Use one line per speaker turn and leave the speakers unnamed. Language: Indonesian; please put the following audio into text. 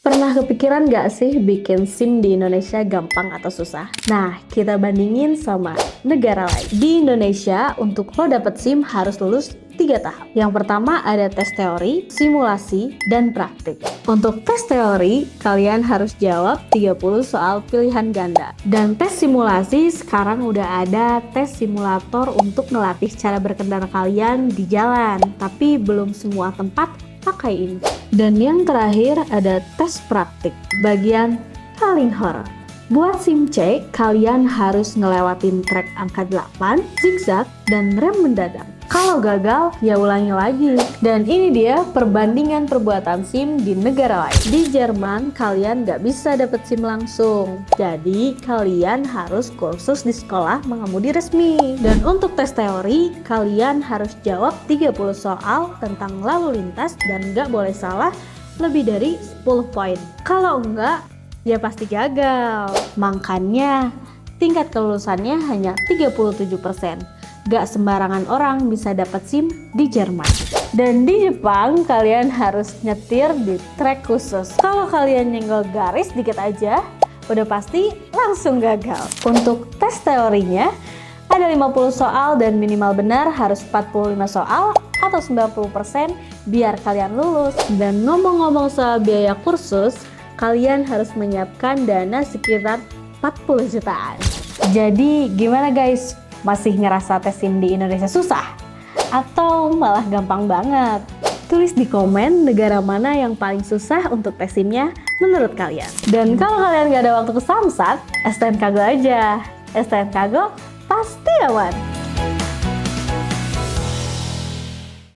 Pernah kepikiran gak sih bikin SIM di Indonesia gampang atau susah? Nah, kita bandingin sama negara lain. Di Indonesia, untuk lo dapet SIM harus lulus 3 tahap. Yang pertama ada tes teori, simulasi, dan praktik. Untuk tes teori, kalian harus jawab 30 soal pilihan ganda. Dan tes simulasi, sekarang udah ada tes simulator untuk ngelatih cara berkendara kalian di jalan. Tapi belum semua tempat pakai ini. Dan yang terakhir ada tes praktik, bagian paling horor. Buat SIM C, kalian harus ngelewatin trek angka 8, zigzag, dan rem mendadak. Kalau gagal, ya ulangi lagi. Dan ini dia perbandingan perbuatan SIM di negara lain. Di Jerman, kalian nggak bisa dapet SIM langsung. Jadi, kalian harus kursus di sekolah mengemudi resmi. Dan untuk tes teori, kalian harus jawab 30 soal tentang lalu lintas dan nggak boleh salah lebih dari 10 poin. Kalau enggak, ya pasti gagal. Makanya, tingkat kelulusannya hanya 37%. Gak sembarangan orang bisa dapat SIM di Jerman. Dan di Jepang kalian harus nyetir di trek khusus. Kalau kalian nyenggol garis dikit aja, udah pasti langsung gagal. Untuk tes teorinya ada 50 soal dan minimal benar harus 45 soal atau 90% biar kalian lulus. Dan ngomong-ngomong soal biaya kursus, kalian harus menyiapkan dana sekitar 40 jutaan. Jadi gimana guys? Masih ngerasa tes SIM di Indonesia susah? Atau malah gampang banget? Tulis di komen negara mana yang paling susah untuk tes SIM-nya menurut kalian. Dan kalau kalian gak ada waktu ke Samsat, STM Kago aja. STM Kago pasti aman.